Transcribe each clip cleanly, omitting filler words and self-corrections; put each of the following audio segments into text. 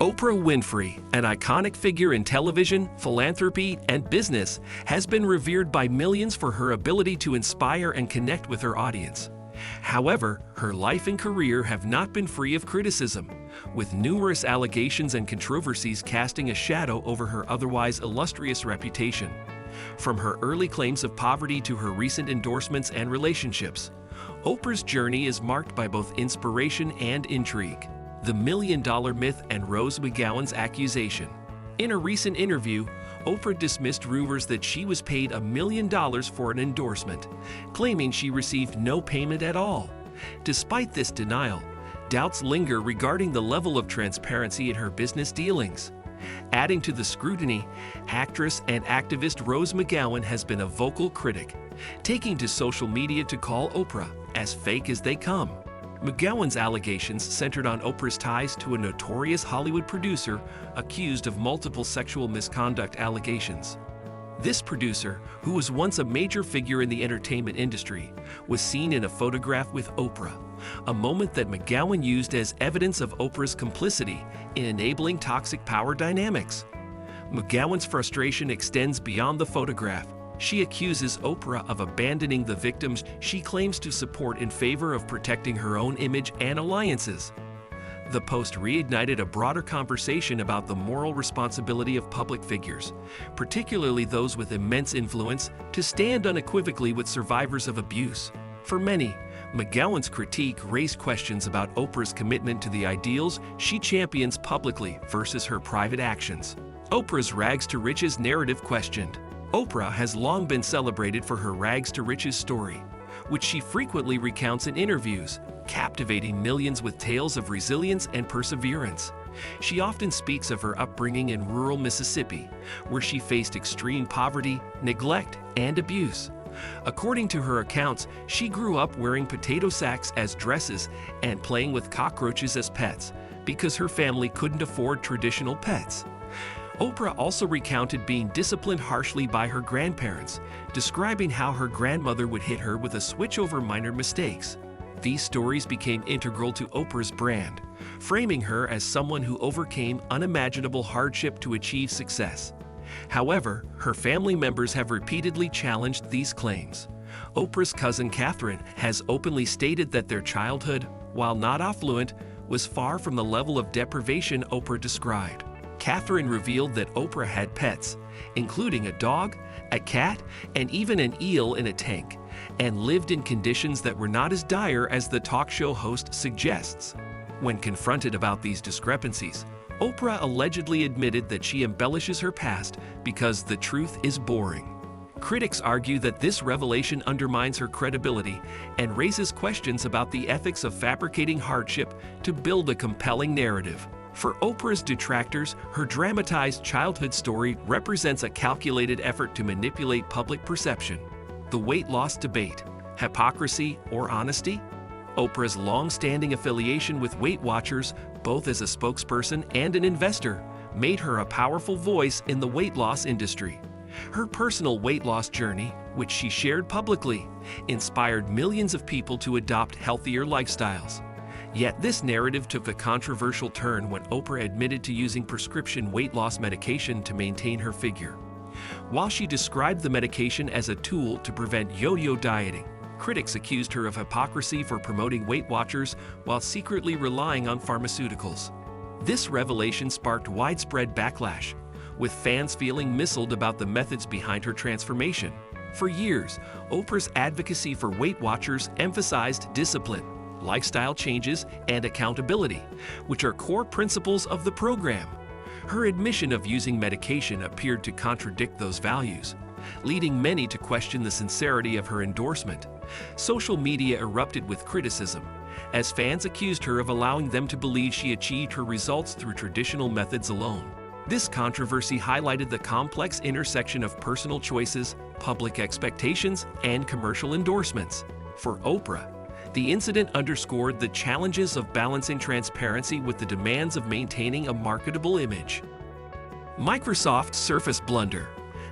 Oprah Winfrey, an iconic figure in television, philanthropy, and business, has been revered by millions for her ability to inspire and connect with her audience. However, her life and career have not been free of criticism, with numerous allegations and controversies casting a shadow over her otherwise illustrious reputation. From her early claims of poverty to her recent endorsements and relationships, Oprah's journey is marked by both inspiration and intrigue. The $1 Million Myth and Rose McGowan's accusation. In a recent interview, Oprah dismissed rumors that she was paid $1 million for an endorsement, claiming she received no payment at all. Despite this denial, doubts linger regarding the level of transparency in her business dealings. Adding to the scrutiny, actress and activist Rose McGowan has been a vocal critic, taking to social media to call Oprah as fake as they come. McGowan's allegations centered on Oprah's ties to a notorious Hollywood producer accused of multiple sexual misconduct allegations. This producer, who was once a major figure in the entertainment industry, was seen in a photograph with Oprah, a moment that McGowan used as evidence of Oprah's complicity in enabling toxic power dynamics. McGowan's frustration extends beyond the photograph. She accuses Oprah of abandoning the victims she claims to support in favor of protecting her own image and alliances. The post reignited a broader conversation about the moral responsibility of public figures, particularly those with immense influence, to stand unequivocally with survivors of abuse. For many, McGowan's critique raised questions about Oprah's commitment to the ideals she champions publicly versus her private actions. Oprah's rags to riches narrative questioned. Oprah has long been celebrated for her rags to riches story, which she frequently recounts in interviews, captivating millions with tales of resilience and perseverance. She often speaks of her upbringing in rural Mississippi, where she faced extreme poverty, neglect, and abuse. According to her accounts, she grew up wearing potato sacks as dresses and playing with cockroaches as pets because her family couldn't afford traditional pets. Oprah also recounted being disciplined harshly by her grandparents, describing how her grandmother would hit her with a switch over minor mistakes. These stories became integral to Oprah's brand, framing her as someone who overcame unimaginable hardship to achieve success. However, her family members have repeatedly challenged these claims. Oprah's cousin Catherine has openly stated that their childhood, while not affluent, was far from the level of deprivation Oprah described. Catherine revealed that Oprah had pets, including a dog, a cat, and even an eel in a tank, and lived in conditions that were not as dire as the talk show host suggests. When confronted about these discrepancies, Oprah allegedly admitted that she embellishes her past because the truth is boring. Critics argue that this revelation undermines her credibility and raises questions about the ethics of fabricating hardship to build a compelling narrative. For Oprah's detractors, her dramatized childhood story represents a calculated effort to manipulate public perception. The weight loss debate: hypocrisy or honesty? Oprah's long-standing affiliation with Weight Watchers, both as a spokesperson and an investor, made her a powerful voice in the weight loss industry. Her personal weight loss journey, which she shared publicly, inspired millions of people to adopt healthier lifestyles. Yet this narrative took a controversial turn when Oprah admitted to using prescription weight loss medication to maintain her figure. While she described the medication as a tool to prevent yo-yo dieting, critics accused her of hypocrisy for promoting Weight Watchers while secretly relying on pharmaceuticals. This revelation sparked widespread backlash, with fans feeling misled about the methods behind her transformation. For years, Oprah's advocacy for Weight Watchers emphasized discipline, lifestyle changes, and accountability, which are core principles of the program. Her admission of using medication appeared to contradict those values, leading many to question the sincerity of her endorsement. Social media erupted with criticism, as fans accused her of allowing them to believe she achieved her results through traditional methods alone. This controversy highlighted the complex intersection of personal choices, public expectations, and commercial endorsements. For Oprah, the incident underscored the challenges of balancing transparency with the demands of maintaining a marketable image. Microsoft Surface blunder,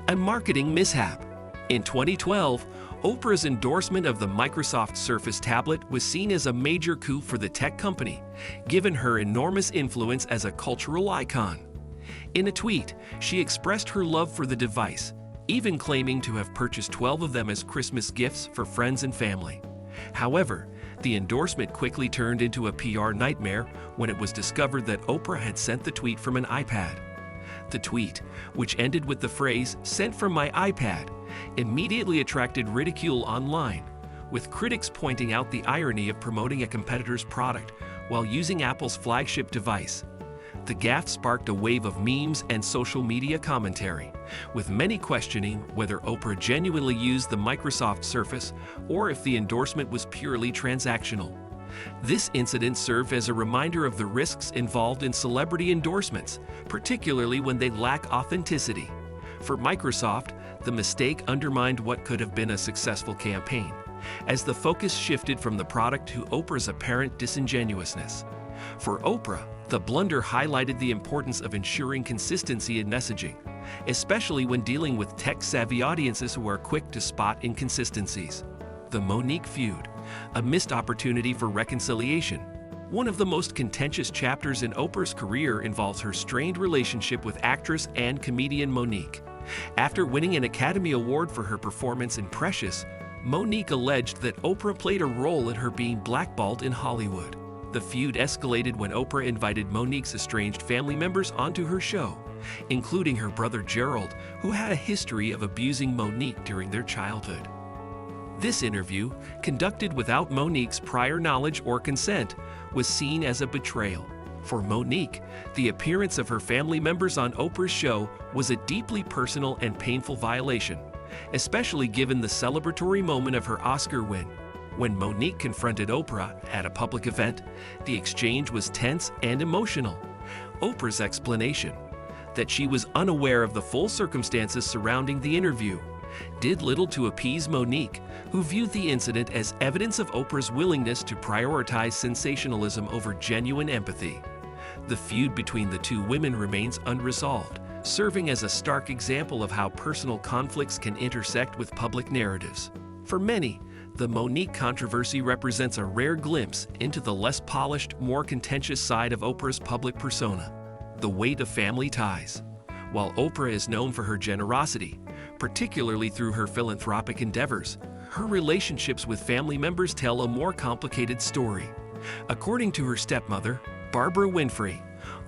a marketing mishap. In 2012, Oprah's endorsement of the Microsoft Surface tablet was seen as a major coup for the tech company, given her enormous influence as a cultural icon. In a tweet, she expressed her love for the device, even claiming to have purchased 12 of them as Christmas gifts for friends and family. However, the endorsement quickly turned into a PR nightmare when it was discovered that Oprah had sent the tweet from an iPad. The tweet, which ended with the phrase "sent from my iPad," immediately attracted ridicule online, with critics pointing out the irony of promoting a competitor's product while using Apple's flagship device. The gaffe sparked a wave of memes and social media commentary, with many questioning whether Oprah genuinely used the Microsoft Surface or if the endorsement was purely transactional. This incident served as a reminder of the risks involved in celebrity endorsements, particularly when they lack authenticity. For Microsoft, the mistake undermined what could have been a successful campaign, as the focus shifted from the product to Oprah's apparent disingenuousness. For Oprah, the blunder highlighted the importance of ensuring consistency in messaging, especially when dealing with tech-savvy audiences who are quick to spot inconsistencies. The Monique feud, a missed opportunity for reconciliation. One of the most contentious chapters in Oprah's career involves her strained relationship with actress and comedian Monique. After winning an Academy Award for her performance in Precious, Monique alleged that Oprah played a role in her being blackballed in Hollywood. The feud escalated when Oprah invited Monique's estranged family members onto her show, including her brother Gerald, who had a history of abusing Monique during their childhood. This interview, conducted without Monique's prior knowledge or consent, was seen as a betrayal. For Monique, the appearance of her family members on Oprah's show was a deeply personal and painful violation, especially given the celebratory moment of her Oscar win. When Monique confronted Oprah at a public event, the exchange was tense and emotional. Oprah's explanation, that she was unaware of the full circumstances surrounding the interview, did little to appease Monique, who viewed the incident as evidence of Oprah's willingness to prioritize sensationalism over genuine empathy. The feud between the two women remains unresolved, serving as a stark example of how personal conflicts can intersect with public narratives. For many, the Monique controversy represents a rare glimpse into the less polished, more contentious side of Oprah's public persona, the weight of family ties. While Oprah is known for her generosity, particularly through her philanthropic endeavors, her relationships with family members tell a more complicated story. According to her stepmother, Oprah Winfrey,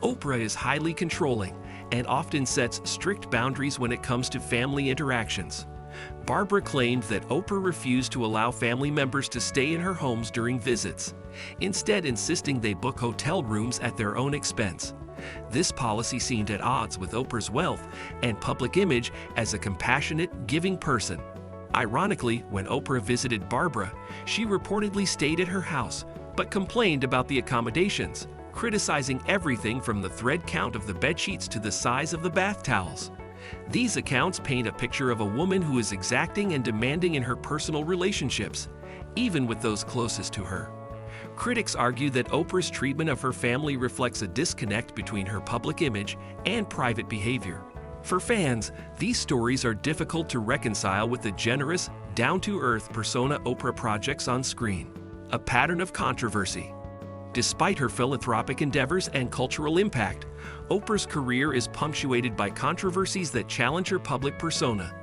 Oprah is highly controlling and often sets strict boundaries when it comes to family interactions. Barbara claimed that Oprah refused to allow family members to stay in her homes during visits, instead insisting they book hotel rooms at their own expense. This policy seemed at odds with Oprah's wealth and public image as a compassionate, giving person. Ironically, when Oprah visited Barbara, she reportedly stayed at her house, but complained about the accommodations, criticizing everything from the thread count of the bedsheets to the size of the bath towels. These accounts paint a picture of a woman who is exacting and demanding in her personal relationships, even with those closest to her. Critics argue that Oprah's treatment of her family reflects a disconnect between her public image and private behavior. For fans, these stories are difficult to reconcile with the generous, down-to-earth persona Oprah projects on screen. A pattern of controversy. Despite her philanthropic endeavors and cultural impact, Oprah's career is punctuated by controversies that challenge her public persona.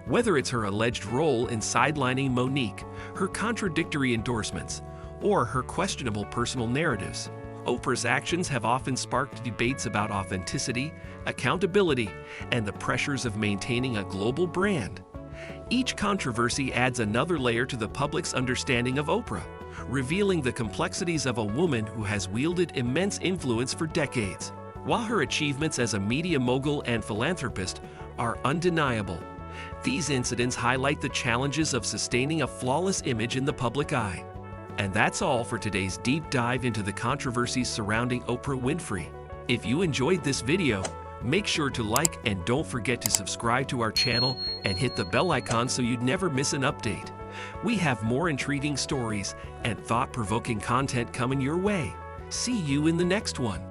Whether it's her alleged role in sidelining Monique, her contradictory endorsements, or her questionable personal narratives, Oprah's actions have often sparked debates about authenticity, accountability, and the pressures of maintaining a global brand. Each controversy adds another layer to the public's understanding of Oprah, revealing the complexities of a woman who has wielded immense influence for decades. While her achievements as a media mogul and philanthropist are undeniable, these incidents highlight the challenges of sustaining a flawless image in the public eye. And that's all for today's deep dive into the controversies surrounding Oprah Winfrey. If you enjoyed this video, make sure to like and don't forget to subscribe to our channel and hit the bell icon so you'd never miss an update. We have more intriguing stories and thought-provoking content coming your way. See you in the next one.